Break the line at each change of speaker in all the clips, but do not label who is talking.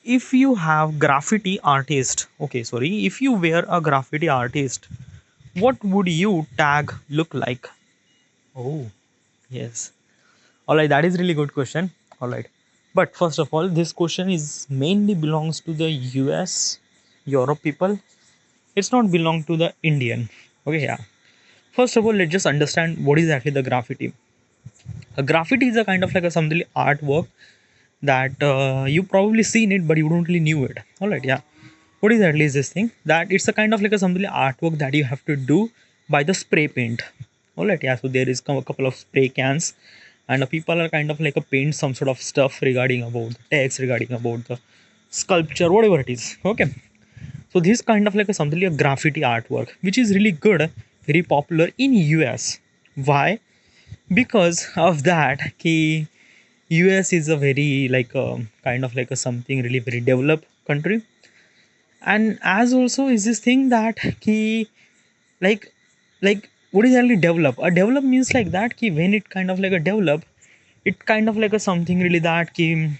if you have graffiti artist, okay, sorry, if you were a graffiti artist, what would you tag look like? Oh, yes. All right, that is really good question. All right, but first of all, this question is mainly belongs to the US, Europe people. It's not belong to the Indian. Okay, yeah. First of all, let's just understand what is actually the graffiti. A graffiti is a kind of like a something artwork that you probably seen it, but you don't really knew it. All right, yeah. What is at least this thing that it's a kind of like a something artwork that you have to do by the spray paint. All right, yeah. So there is a couple of spray cans, and people are kind of like a paint some sort of stuff regarding about the text, regarding about the sculpture, whatever it is. Okay, so this kind of like a something like a graffiti artwork, which is really good, very popular in US. Why? Because of that, ki US is a very like a kind of like a something really very developed country, and as also is this thing that ki like what is actually develop? A develop means like that ki when it kind of like a develop, it kind of like a something really that ki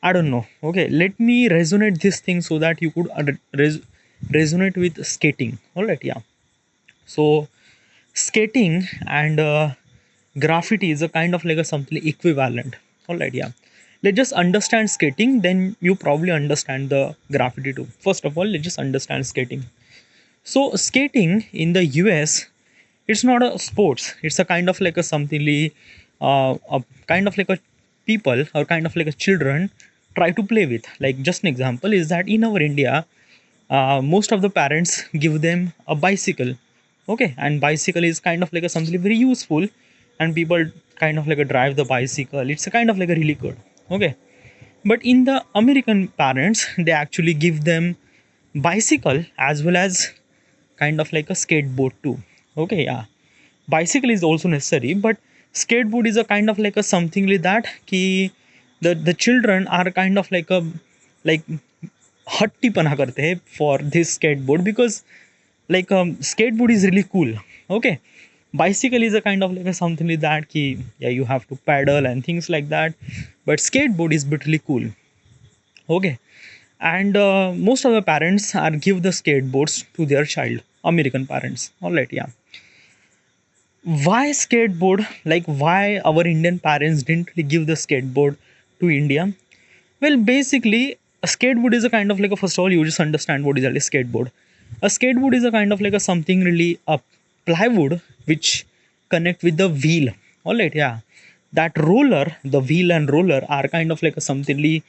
I don't know. Okay, let me resonate this thing so that you could resonate with skating. All right, yeah. So skating and graffiti is a kind of like a something equivalent. All right, yeah. Let's just understand skating, then you probably understand the graffiti too. First of all, let's just understand skating. So skating in the US, it's not a sports. It's a kind of like a something a kind of like a people or kind of like a children try to play with. Like just an example is that in our India, most of the parents give them a bicycle. Okay, and bicycle is kind of like a something very useful, and people kind of like a drive the bicycle. It's a kind of like a really good. Okay, but in the American parents, they actually give them bicycle as well as kind of like a skateboard too. Okay, yeah, bicycle is also necessary, but skateboard is a kind of like a something like that ki the children are kind of like हट्टीपना करते हैं for this skateboard because like skateboard is really cool. Okay, bicycle is a kind of like a something like that ki yeah, you have to pedal and things like that, but skateboard is bit really cool. Okay, and most of the parents are give the skateboards to their child, American parents. All right, yeah. Why skateboard? Like why our Indian parents didn't really give the skateboard to India? Well, basically a skateboard is a kind of like a, first of all, you just understand what is a skateboard. A skateboard is a kind of like a something really a plywood which connect with the wheel. All right, yeah. That roller, the wheel and roller are kind of like a something really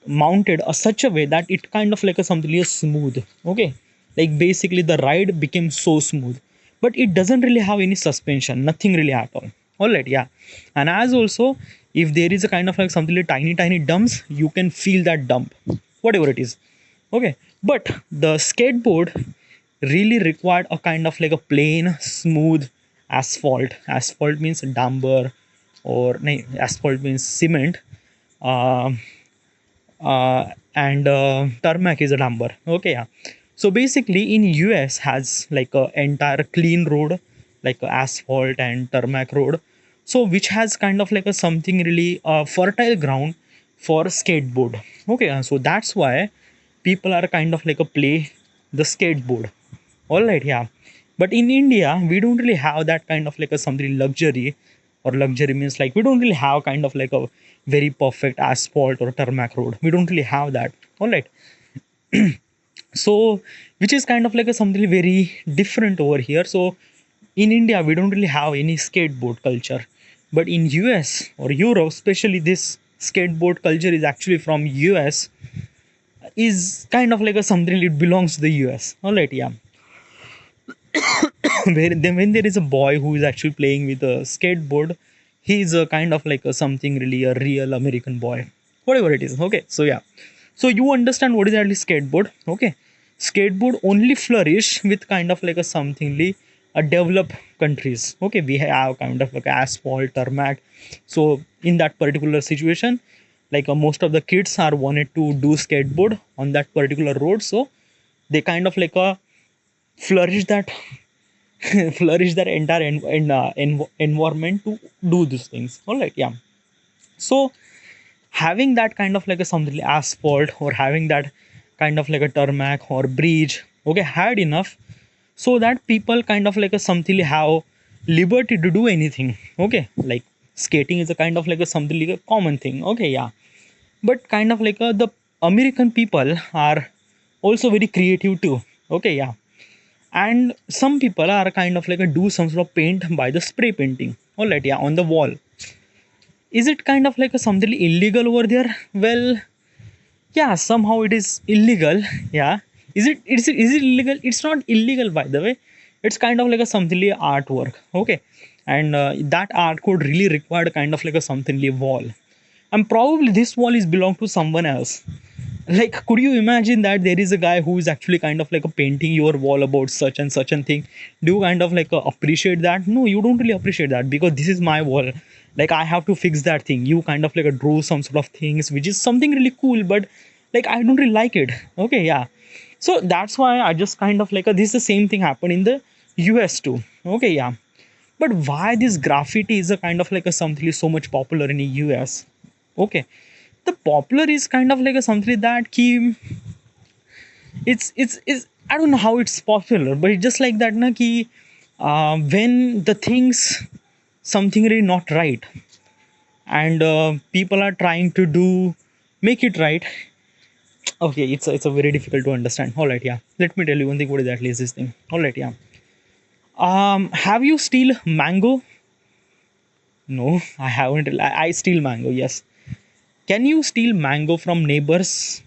mounted a such a way that it kind of like a something really smooth. Okay, like basically the ride became so smooth, but it doesn't really have any suspension, nothing really at all right, yeah. And as also, if there is a kind of like something like tiny dumps, you can feel that dump, whatever it is. Okay, but the skateboard really required a kind of like a plain smooth asphalt means dumber, or no, asphalt means cement. Um and tarmac is a number. Okay, yeah. So basically in US has like a entire clean road, like a asphalt and tarmac road, so which has kind of like a something really fertile ground for skateboard. Okay, so that's why people are kind of like a play the skateboard. All right, yeah. But in India we don't really have that kind of like a something luxury, or luxury means like we don't really have kind of like a very perfect asphalt or tarmac road. We don't really have that. All right, so which is kind of like a something very different over here. So in India we don't really have any skateboard culture, but in US or Europe especially, this skateboard culture is actually from US, is kind of like a something, it belongs to the US. All right, yeah. When there is a boy who is actually playing with a skateboard, he is a kind of like a something really a real American boy, whatever it is. Okay, so yeah, so you understand what is actually skateboard. Okay, skateboard only flourish with kind of like a something a developed countries. Okay, we have kind of like asphalt, tarmac. So in that particular situation, like most of the kids are wanted to do skateboard on that particular road, so they kind of like a flourish that flourish their entire environment to do these things. All right, yeah. So having that kind of like a something like asphalt, or having that kind of like a tarmac or bridge, okay, had enough, so that people kind of like a something have liberty to do anything, okay. Like skating is a kind of like a something like a common thing, okay, yeah. But kind of like the American people are also very creative too, okay, yeah. And some people are kind of like a do some sort of paint by the spray painting, all right, yeah, on the wall. Is it kind of like a something illegal over there? Well, yeah, somehow it is illegal. Yeah. Is it illegal? It's not illegal, by the way. It's kind of like a something like artwork, okay. And that art could really require kind of like a something like wall, and probably this wall is belong to someone else. Like, could you imagine that there is a guy who is actually kind of like a painting your wall about such and such and thing? Do you kind of like appreciate that? No, you don't really appreciate that, because this is my wall. Like, I have to fix that thing. You kind of like draw some sort of things which is something really cool, but like I don't really like it, okay, yeah. So that's why I just kind of like this is the same thing happened in the US too, okay, yeah. But why this graffiti is a kind of like a something so much popular in the US? Okay, the popular is kind of like a something that key. It's I don't know how it's popular, but it's just like that na ki, when the things something really not right, and people are trying to do make it right. Okay, it's a very difficult to understand. All right, yeah. Let me tell you one thing. What is at least this thing? All right, yeah. Have you steal mango? No, I haven't. I steal mango. Yes. Can you steal mango from neighbors?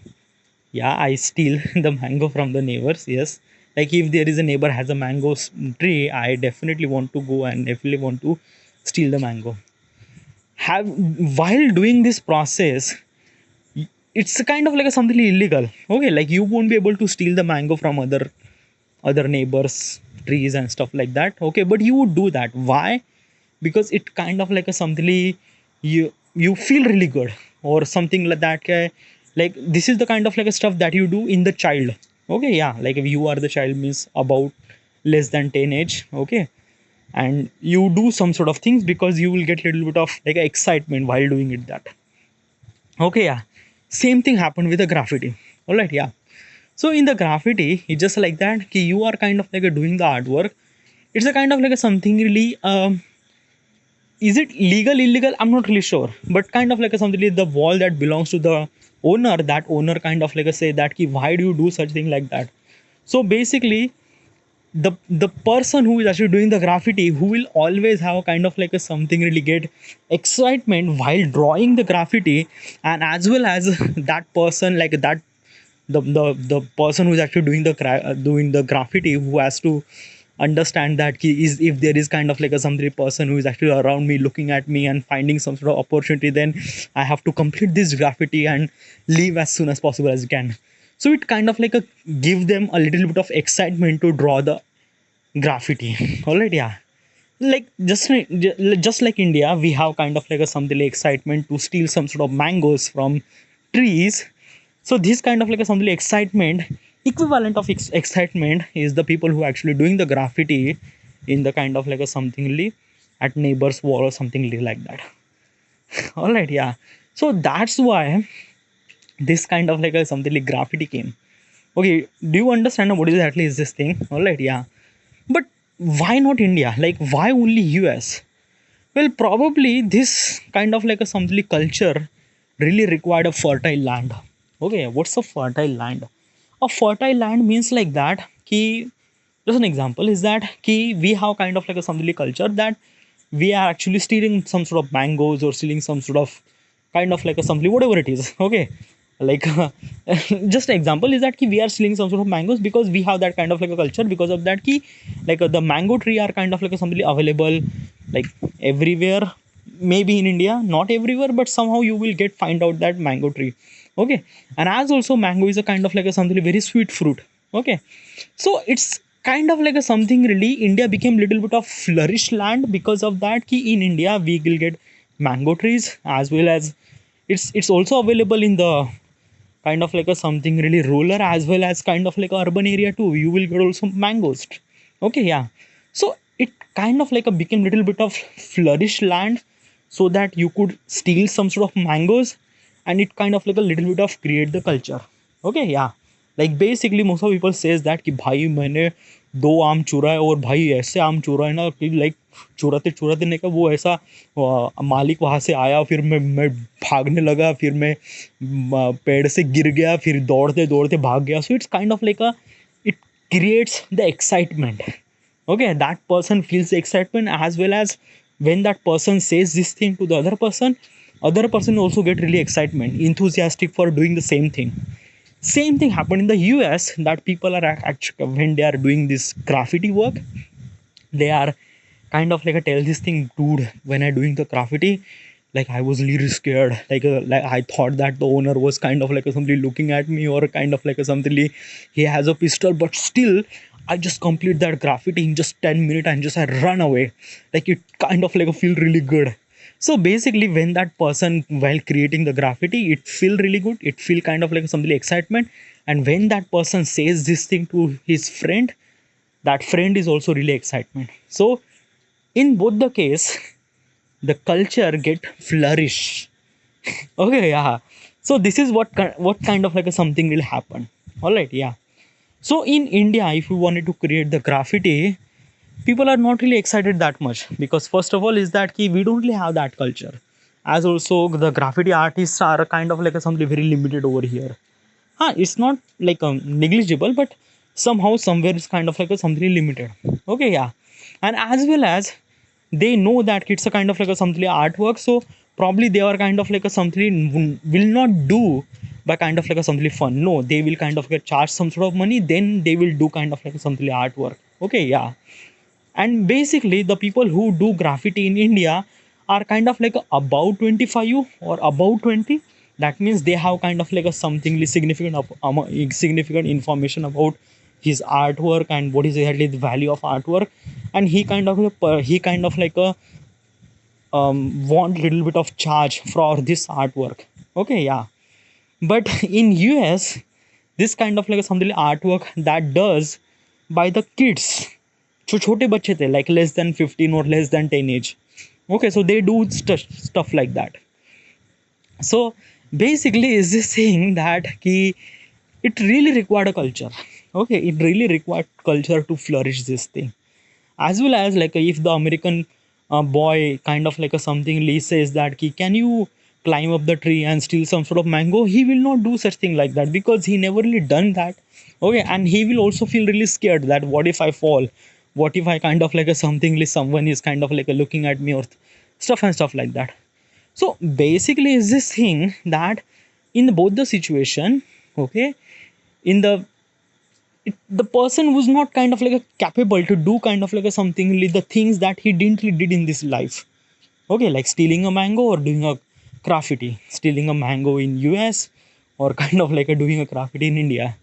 Yeah, I steal the mango from the neighbors. Yes. Like if there is a neighbor has a mango tree, I definitely want to go and definitely want to steal the mango. Have while doing this process, it's a kind of like a something illegal. Okay, like you won't be able to steal the mango from other neighbors' trees and stuff like that. Okay, but you would do that. Why? Because it kind of like a something you feel really good or something like that. Like this is the kind of like a stuff that you do in the child. Okay, yeah. Like if you are the child means about less than 10 age. Okay, and you do some sort of things because you will get a little bit of like excitement while doing it. That okay, yeah. Same thing happened with the graffiti. All right, yeah. So in the graffiti, it's just like that. Ki you are kind of like doing the artwork. It's a kind of like a something really. Is it legal, illegal? I'm not really sure. But kind of like a something like the wall that belongs to the owner. That owner kind of like a say that ki why do you do such thing like that? So basically, the person who is actually doing the graffiti, who will always have a kind of like a something really get excitement while drawing the graffiti, and as well as that person like that the person who's actually doing doing the graffiti, who has to understand that key is if there is kind of like a somebody person who is actually around me looking at me and finding some sort of opportunity, then I have to complete this graffiti and leave as soon as possible as you can. So it kind of like a give them a little bit of excitement to draw the graffiti. All right, yeah. Like just like India, we have kind of like a something like excitement to steal some sort of mangoes from trees. So this kind of like a something like excitement, equivalent of excitement is the people who are actually doing the graffiti in the kind of like a something at neighbor's wall or something like that. All right, yeah. So that's why this kind of like a something like graffiti came. Okay, do you understand what exactly is this thing? All right, yeah. But why not India? Like, why only US? Well, probably this kind of like a something culture really required a fertile land. Okay, what's a fertile land? A fertile land means like that. Ki, just an example is that ki we have kind of like a something culture that we are actually stealing some sort of mangoes or stealing some sort of kind of like a something whatever it is. Okay, like just an example is that ki we are stealing some sort of mangoes because we have that kind of like a culture. Because of that ki like the mango tree are kind of like a something available like everywhere. Maybe in India, not everywhere, but somehow you will get find out that mango tree. Okay, and as also mango is a kind of like a something very sweet fruit. Okay, so it's kind of like a something really India became little bit of flourished land because of that. Ki in India we will get mango trees, as well as it's also available in the kind of like a something really rural, as well as kind of like a urban area too. You will get also mangoes. Okay, yeah. So it kind of like a became little bit of flourished land, so that you could steal some sort of mangoes, and it kind of like a little bit of create the culture. Okay, yeah. Like basically most of people says that कि भाई मैंने दो आम चुराए और भाई ऐसे आम चुराए ना कि लाइक चुराते चुराते नहीं का वो ऐसा मालिक वहां से आया, फिर मैं भागने लगा, फिर मैं पेड़ से गिर गया, फिर दौड़ते दौड़ते भाग गया. So it's kind of like a it creates the excitement. Okay, that person feels the excitement, as well as when that person says this thing to the other person also get really excitement, enthusiastic for doing the same thing. Same thing happened in the US, that people are actually, when they are doing this graffiti work, they are kind of like a tell this thing, dude, when I doing the graffiti, like I was really scared, like I thought that the owner was kind of like a somebody looking at me, or kind of like a something like he has a pistol, but still I just complete that graffiti in just 10 minutes and just I run away. Like it kind of like a feel really good. So basically when that person while creating the graffiti, it feel really good, it feel kind of like something excitement. And when that person says this thing to his friend, that friend is also really excitement. So in both the case, the culture get flourish. Okay, yeah. So this is what kind of like a something will happen. All right, yeah. So in India, if you wanted to create the graffiti, people are not really excited that much, because first of all is that we don't really have that culture. As also the graffiti artists are kind of like a something very limited over here. It's not like negligible, but somehow somewhere it's kind of like a something limited. Okay, yeah. And as well as they know that it's a kind of like a something artwork, so probably they are kind of like a something will not do by kind of like a something fun. No, they will kind of get charged some sort of money, then they will do kind of like a something artwork. Okay, yeah. And basically the people who do graffiti in India are kind of like about 25 or about 20. That means they have kind of like a something significant significant information about his artwork and what is exactly the value of artwork. And he kind of like a want little bit of charge for this artwork. Okay, yeah. But in US, this kind of like something artwork that does by the kids, जो छोटे बच्चे थे, like less than 15 or less than 10 age. Okay, so they do stuff like that. So basically is this saying that it really required a culture. Okay, it really required culture to flourish this thing. As well as like if the American boy kind of like a something Lee says that can you climb up the tree and steal some sort of mango, he will not do such thing like that, because he never really done that. Okay, and he will also feel really scared that what if I fall, what if I kind of like a something someone is kind of like a looking at me, or stuff and stuff like that. So basically is this thing that in both the situation, okay, in the person was not kind of like a capable to do kind of like a something the things that he didn't really did in this life. Okay, like stealing a mango or doing a graffiti, stealing a mango in US, or kind of like a doing a graffiti in India,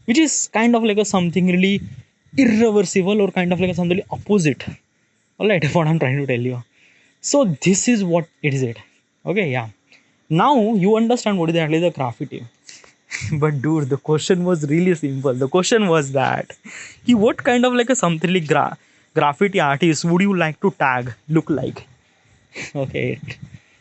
which is kind of like a something really irreversible, or kind of like a something opposite. All right, what I'm trying to tell you. So this is what it is. Okay, yeah. Now you understand what is actually the graffiti. But dude, the question was really simple. The question was that what kind of like a something like graffiti artist would you like to tag look like? Okay.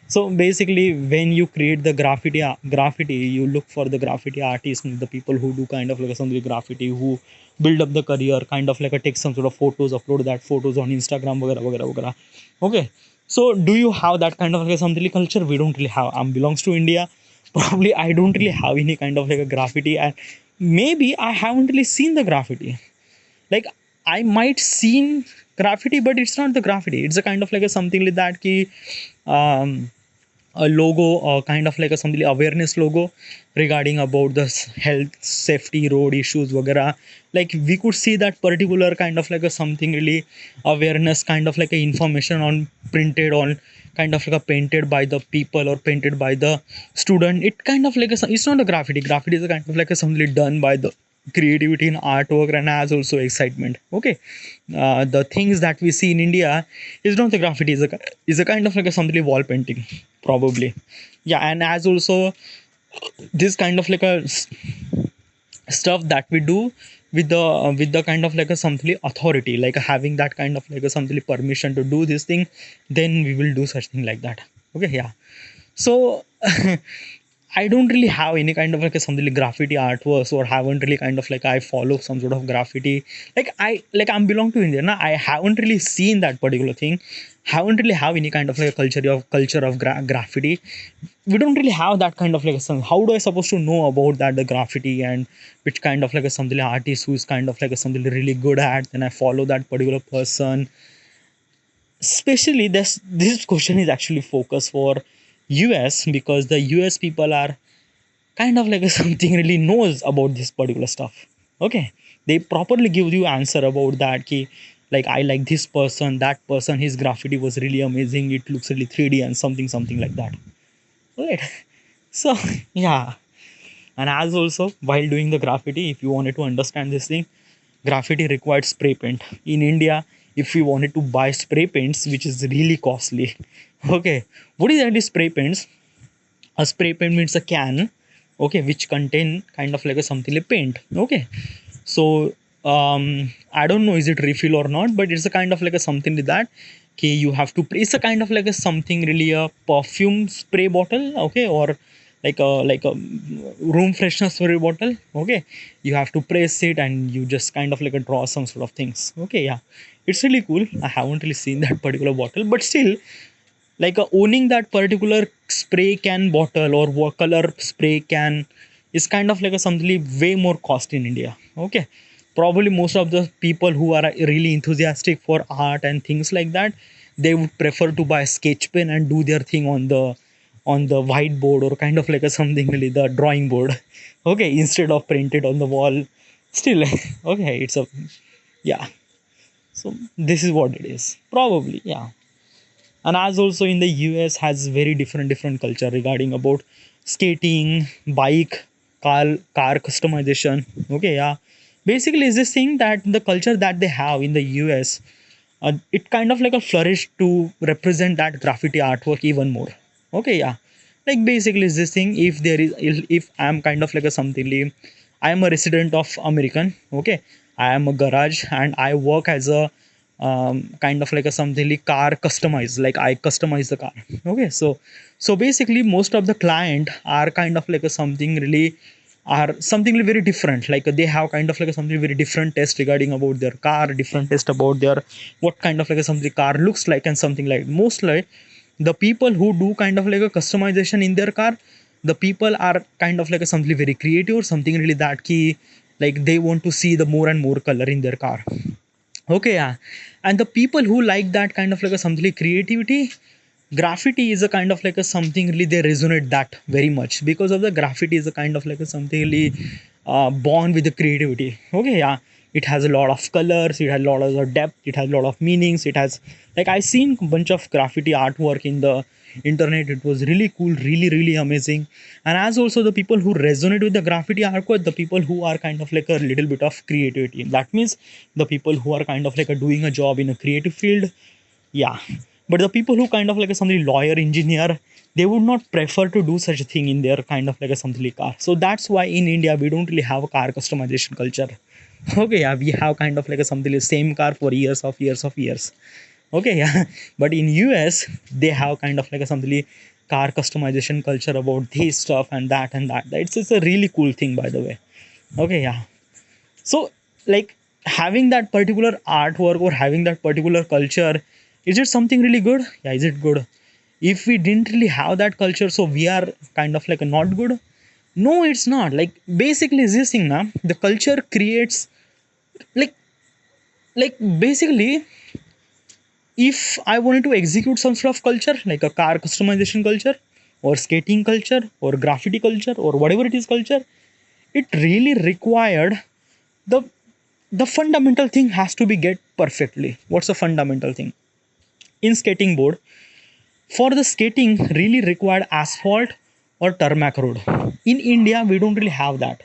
So basically when you create the graffiti, you look for the graffiti artists, the people who do kind of like something graffiti, who build up the career, kind of like a take some sort of photos, upload that photos on Instagram, वगैरह वगैरह वगैरह. Okay, so do you have that kind of like something culture? We don't really have. Belongs to India. Probably I don't really have any kind of like a graffiti, and maybe I haven't really seen the graffiti. Like I might seen graffiti, but it's not the graffiti. It's a kind of like a something like that um, a logo, or kind of like a something awareness logo regarding about the health, safety, road issues, वगैरह. Like we could see that particular kind of like a something really awareness, kind of like a information on printed on, kind of like a painted by the people or painted by the student. It kind of like it's not a graffiti. Graffiti is a kind of like a something done by the creativity in artwork, and has also excitement. Okay, the things that we see in India is not the graffiti, is a kind of like a something wall painting probably. Yeah, and as also this kind of like a stuff that we do with the kind of like a something authority, like having that kind of like a something permission to do this thing, then we will do such thing like that. Okay, yeah. So I don't really have any kind of like a something like graffiti artworks, or haven't really kind of like I follow some sort of graffiti. I'm belong to India, na. I haven't really seen that particular thing. Haven't really have any kind of like a culture of graffiti. We don't really have that kind of like a some. How do I supposed to know about that the graffiti, and which kind of like a something like artist who is kind of like a something really good at? Then I follow that particular person. Especially this question is actually focused for US, because the US people are kind of like something really knows about this particular stuff. Okay, they properly give you answer about that key, like I like this person, that person, his graffiti was really amazing, it looks really 3D and something like that, right? So yeah. And as also, while doing the graffiti, if you wanted to understand this thing, graffiti required spray paint in India. If you wanted to buy spray paints, which is really costly. Okay, what is actually spray paints? A spray paint means a can, okay, which contain kind of like a something like paint. Okay, so I don't know is it refill or not, but it's a kind of like a something like that. Okay, you have to, it's a kind of like a something really a perfume spray bottle, okay, or like a room freshener spray bottle. Okay, you have to press it and you just kind of like a draw some sort of things. Okay, yeah, it's really cool. I haven't really seen that particular bottle, but still, owning that particular spray can bottle or watercolor spray can is kind of like a something way more cost in India. Okay, probably most of the people who are really enthusiastic for art and things like that, they would prefer to buy a sketch pen and do their thing on the whiteboard, or kind of like a something really the drawing board. Okay, instead of printed on the wall. Still okay, it's a, yeah. So this is what it is probably, yeah. And as also in the US has very different culture regarding about skating, bike, car customization. Okay, yeah, basically is this thing that the culture that they have in the US, it kind of like a flourish to represent that graffiti artwork even more. Okay, yeah, like basically is this thing, if there is, if I'm kind of like a something, I am a resident of American. Okay, I am a garage and I work as a kind of like a something like car customized, like I customize the car. Okay, so basically most of the client are kind of like a something really are something really very different, like they have kind of like a something very different test regarding about their car, different test about their what kind of like a something car looks like and something like. Mostly the people who do kind of like a customization in their car, the people are kind of like a something very creative, something really that key, like they want to see the more and more color in their car. Okay, yeah. And the people who like that kind of like a something like creativity, graffiti is a kind of like a something really they resonate that very much, because of the graffiti is a kind of like a something really born with the creativity. Okay, yeah. It has a lot of colors, it has a lot of depth, it has a lot of meanings, it has, like I seen a bunch of graffiti artwork in the internet. It was really cool, really amazing. And as also the people who resonate with the graffiti artwork, the people who are kind of like a little bit of creativity, that means the people who are kind of like a doing a job in a creative field. Yeah, but the people who kind of like a something lawyer, engineer, they would not prefer to do such a thing in their kind of like a something like car. So that's why in India we don't really have a car customization culture. Okay, yeah, we have kind of like a something like same car for years. Okay, yeah. But in US they have kind of like a something like car customization culture about this stuff and that and that. It's a really cool thing, by the way. Okay, yeah. So, like, having that particular artwork or having that particular culture, is it something really good? Yeah, is it good? If we didn't really have that culture, so we are kind of like a not good. No, it's not. Like basically, is this thing now? The culture creates, like like basically, if I wanted to execute some sort of culture, like a car customization culture, or skating culture, or graffiti culture, or whatever it is culture, it really required the the fundamental thing has to be get perfectly. What's the fundamental thing in skating board? For the skating really required asphalt or tarmac road. In India we don't really have that.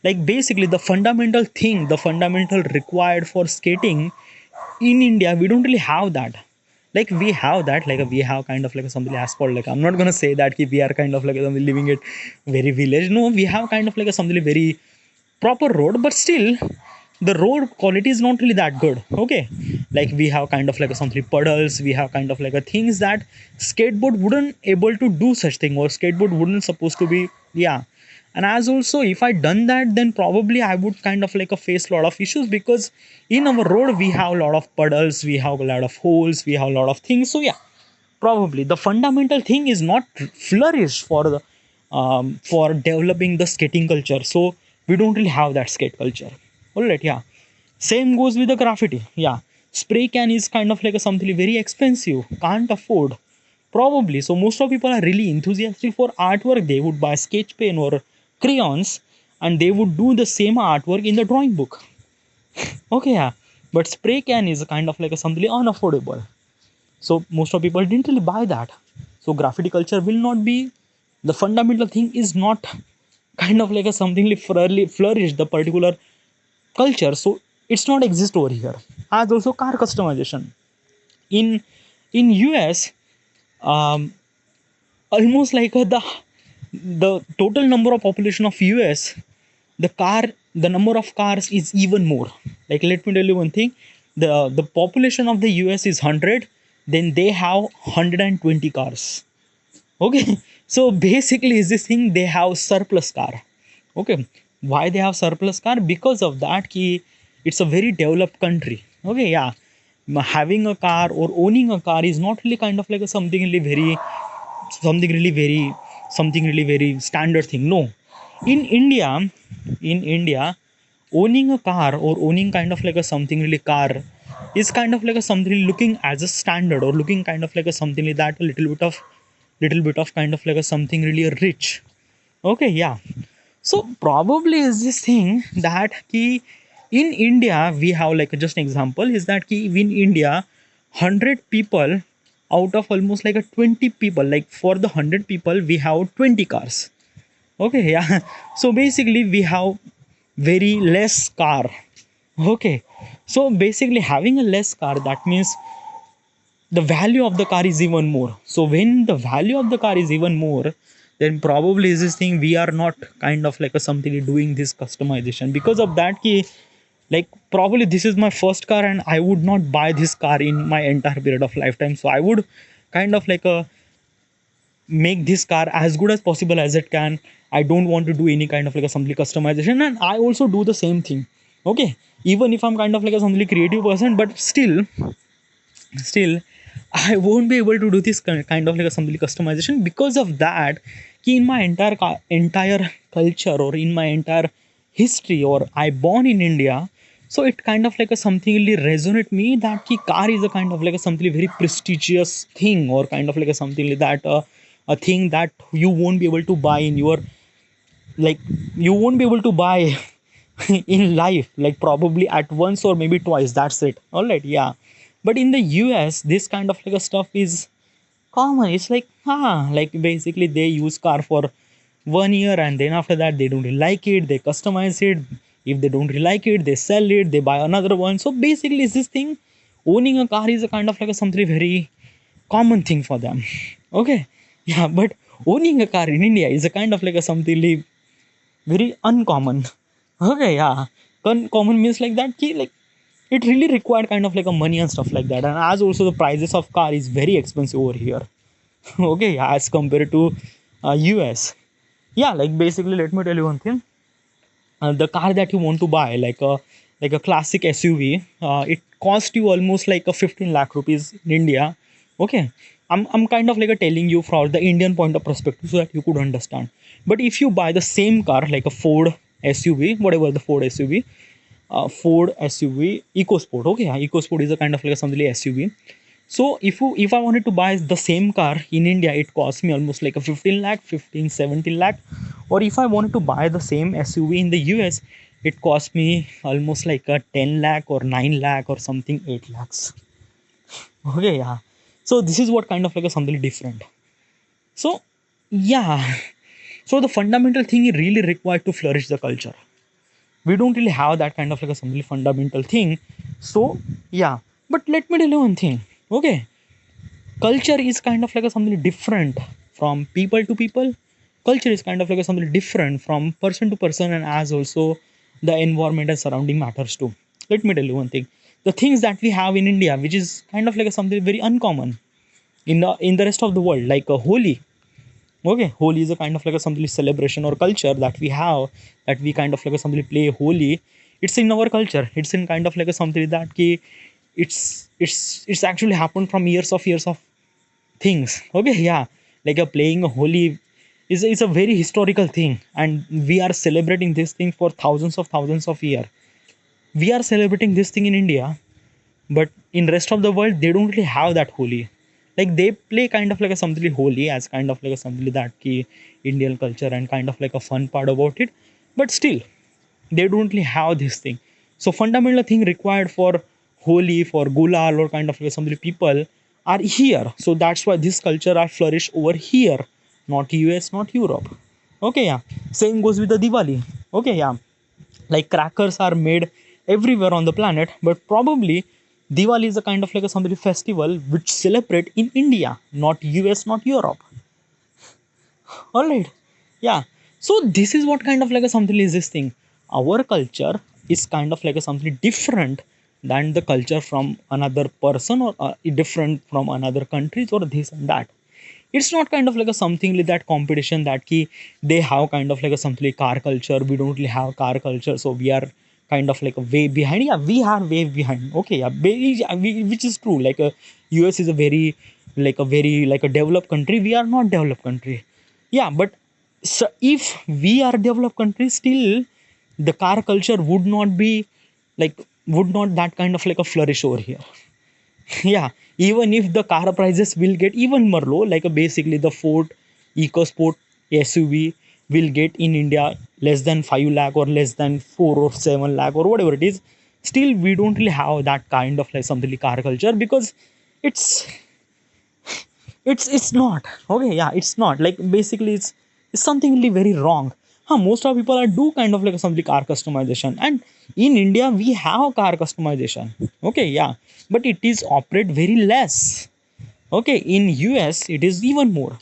Like basically the fundamental thing, the fundamental required for skating in India, we don't really have that. Like we have that, like we have kind of like something like asphalt. Like I'm not gonna say that we are kind of like living it very village. No, we have kind of like a something very proper road, but still the road quality is not really that good. Okay, Like we have kind of like a something puddles, we have kind of like a things that skateboard wouldn't able to do such thing, or skateboard wouldn't supposed to be. Yeah. And as also, if I done that, then probably I would kind of like a face a lot of issues, because in our road we have a lot of puddles, we have a lot of holes, we have a lot of things. So yeah, probably the fundamental thing is not flourished for the for developing the skating culture. So we don't really have that skate culture. All right, yeah. Same goes with the graffiti. Yeah, spray can is kind of like a something very expensive, can't afford probably. So most of people are really enthusiastic for artwork. They would buy sketch pen or crayons, and they would do the same artwork in the drawing book. Okay, yeah. But spray can is kind of like a something unaffordable. So most of people didn't really buy that. So graffiti culture will not be, the fundamental thing is not kind of like a something like flourish the particular culture. So it's not exist over here. As also car customization in US, um, almost like the total number of population of US, the car, the number of cars is even more. Like let me tell you one thing, the population of the US is 100, then they have 120 cars. Okay. So basically is this thing, they have surplus car. Okay. Why they have surplus car? Because of that key, it's a very developed country. Okay, yeah. Having a car or owning a car is not really kind of like a something really very, something really very, something really very standard thing. No. In India, in India, owning a car or owning kind of like a something really car is kind of like a something really looking as a standard, or looking kind of like a something like that, a little bit of kind of like a something really rich. Okay, yeah. So probably is this thing that key, in India we have like just an example is that key in India, 100 people out of almost like a 20 people, like for the 100 people we have 20 cars. Okay, yeah. So basically we have very less car. Okay. So basically having a less car, that means the value of the car is even more. So when the value of the car is even more, then probably is this thing we are not kind of like a something doing this customization. Because of that key, like probably this is my first car and I would not buy this car in my entire period of lifetime. So I would kind of like a make this car as good as possible as it can. I don't want to do any kind of like a something customization, and I also do the same thing. Okay. Even if I'm kind of like a something creative person, but still I won't be able to do this kind of like a something customization. Because of that कि in my entire culture, or in my entire history, or I born in India, so it kind of like a something really resonate me that ki car is a kind of like a something very prestigious thing, or kind of like a something like that, a thing that you won't be able to buy in your, like you won't be able to buy in life, like probably at once or maybe twice, that's it. All right, yeah. But in the US this kind of like a stuff is common. It's like like basically they use car for 1 year, and then after that they don't really like it, they customize it. If they don't really like it, they sell it, they buy another one. So basically it's this thing, owning a car is a kind of like a something very common thing for them. Okay. Yeah. But owning a car in India is a kind of like a something very uncommon. Okay, yeah. Common means like that key, like it really required kind of like a money and stuff like that. And as also the prices of car is very expensive over here. Okay, yeah, as compared to US. Yeah, like basically let me tell you one thing. The car that you want to buy, like a classic SUV, it cost you almost like a 15 lakh rupees in India. Okay. I'm kind of like a telling you from the Indian point of perspective so that you could understand. But if you buy the same car like a Ford SUV, whatever the Ford SUV, Ford SUV EcoSport. Okay, yeah, EcoSport is a kind of like something like SUV. So if I wanted to buy the same car in India, it costs me almost like a 15 lakh, 15, 17 lakh. Or if I wanted to buy the same SUV in the US, it cost me almost like a 10 lakh or 9 lakh or something, 8 lakhs. Okay, yeah. So this is what kind of like a something different. So yeah. So the fundamental thing is really required to flourish the culture. We don't really have that kind of like a something fundamental thing. So yeah. But let me tell you one thing. Okay. Culture is kind of like a something different from people to people. Culture is kind of like a something different from person to person, and as also the environment and surrounding matters too. Let me tell you one thing. the things that we have in India, which is kind of like a something very uncommon in the rest of the world, like a Holi. Okay, Holi is a kind of like a something celebration or culture that we have, that we kind of like a something play Holi. It's in our culture. It's in kind of like a something that ki it's actually happened from years of things. Okay, yeah, like a playing a Holi is a very historical thing, and we are celebrating this thing for thousands of years. We are celebrating this thing in India, but in rest of the world they don't really have that Holi. Like they play kind of like a something holy as kind of like a something that key Indian culture and kind of like a fun part about it, but still they don't really have this thing. So fundamental thing required for Holi, for Gulal or kind of like something people are here. So that's why this culture are flourish over here, not US, not Europe. Okay, yeah. Same goes with the Diwali. Okay, yeah, like crackers are made everywhere on the planet, but probably Diwali is a kind of like a somebody festival which celebrate in India, not US, not Europe. All right, yeah. So this is what kind of like a something is this thing. Our culture is kind of like a something different than the culture from another person, or different from another countries or this and that. It's not kind of like a something like that competition that key they have kind of like a something like car culture, we don't really have car culture, so we are kind of like a way behind. Yeah, we are way behind. Okay, yeah, which is true. Like a US is a very like a developed country, we are not developed country. Yeah, but so if we are developed country, still the car culture would not be like, would not that kind of like a flourish over here. Yeah, even if the car prices will get even more low, like basically the Ford EcoSport SUV will get in India less than 5 lakh or less than 4 or 7 lakh or whatever it is, still we don't really have that kind of like something like car culture, because it's it's not. Okay, yeah, it's not like basically it's something really very wrong. Most of people are do kind of like something car customization, and in India we have car customization. Okay, yeah, but it is operate very less. Okay, in US it is even more.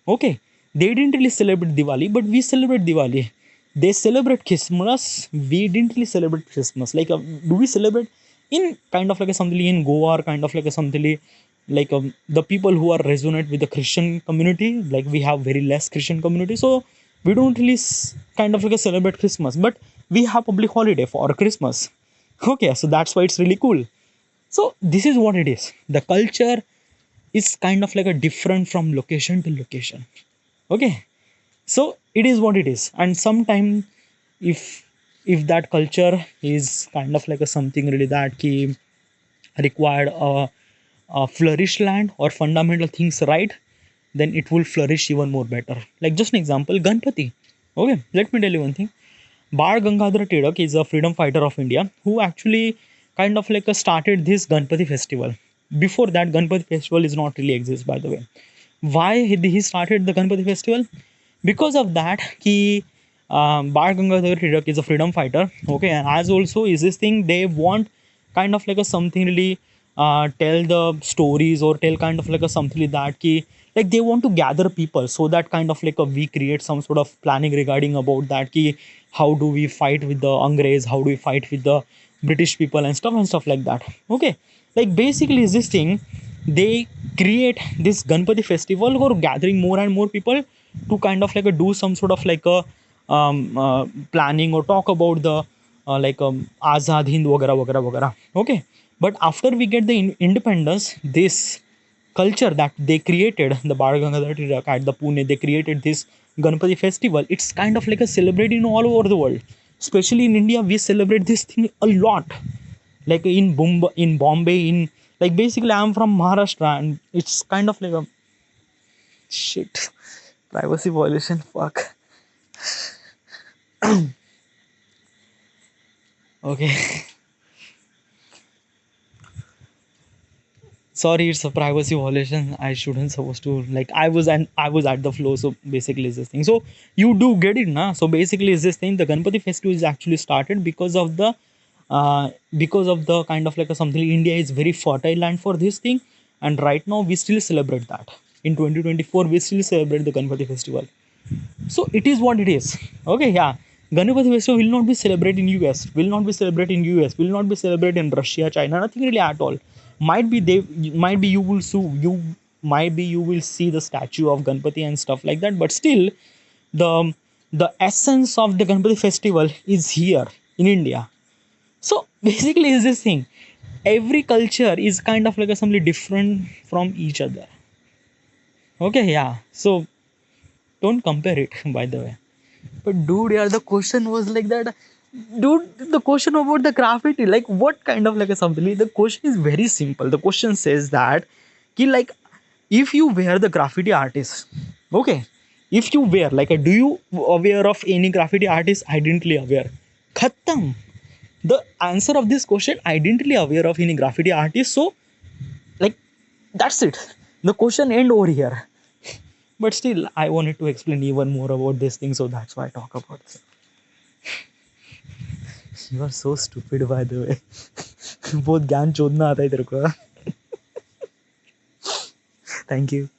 Okay, they didn't really celebrate Diwali, but we celebrate Diwali. They celebrate Christmas. We didn't really celebrate Christmas. Like, do we celebrate in kind of like a something in Goa, or kind of like a something like the people who are resonate with the Christian community? Like, we have very less Christian community, so we don't really kind of like a celebrate Christmas, but we have public holiday for Christmas. Okay, so that's why it's really cool. So this is what it is. The culture is kind of like a different from location to location. Okay, so it is what it is. And sometimes if that culture is kind of like a something really that key required a flourish land or fundamental things right, then it will flourish even more better. Like just an example, Ganpati. Okay, let me tell you one thing. Bar Gangadhar Tirak is a freedom fighter of India who actually kind of like started this Ganpati festival. Before that, Ganpati festival is not really exist, by the way. Why he started the Ganpati festival? Because of that, he Bar Gangadhar Tirak is a freedom fighter. Okay, and as also is this thing they want kind of like a something really tell the stories or tell kind of like a something like that ki, like they want to gather people, so that kind of like a we create some sort of planning regarding about that ki how do we fight with the Angrez, how do we fight with the British people and stuff like that. Okay, like basically is this thing they create this Ganpati festival or gathering more and more people to kind of like a do some sort of like a planning or talk about the like Azad Hind वगैरह वगैरह वगैरह. Okay, but after we get the independence, this culture that they created, the Bar Gangadhar Tilak at the Pune, they created this Ganpati festival. It's kind of like a celebrating all over the world. Especially in India, we celebrate this thing a lot. Like in Bombay, in like basically I'm from Maharashtra, and it's kind of like a shit privacy violation. Fuck. Okay. Sorry, it's a privacy violation. I shouldn't supposed to like I was at the floor, so basically it's this thing. So you do get it now. So basically it's this thing. The Ganpati festival is actually started because of the kind of like a something. India is very fertile land for this thing, and right now we still celebrate that. In 2024, we still celebrate the Ganpati festival. So it is what it is. Okay, yeah. Ganpati festival will not be celebrated in US, will not be celebrated in US, will not be celebrated in Russia, China, nothing really at all. Might be they, might be might be you will see the statue of Ganpati and stuff like that, but still, the the essence of the Ganpati festival is here in India. So basically, is this thing. Every culture is kind of like a something different from each other. Okay, yeah. So don't compare it, by the way. But dude, yeah, the question was like that. Dude, the question about the graffiti, like what kind of like a something? The question is very simple. The question says that, ki like, if you were the graffiti artist, okay, if you were like, do you aware of any graffiti artist? Identity aware. Khatam. The answer of this question, identity aware of any graffiti artist. So, like, that's it. The question end over here. But still, I wanted to explain even more about this thing, so that's why I talk about it. You are so stupid, by the way. बहुत ज्ञान चोदना आता है तेरे को. Thank you.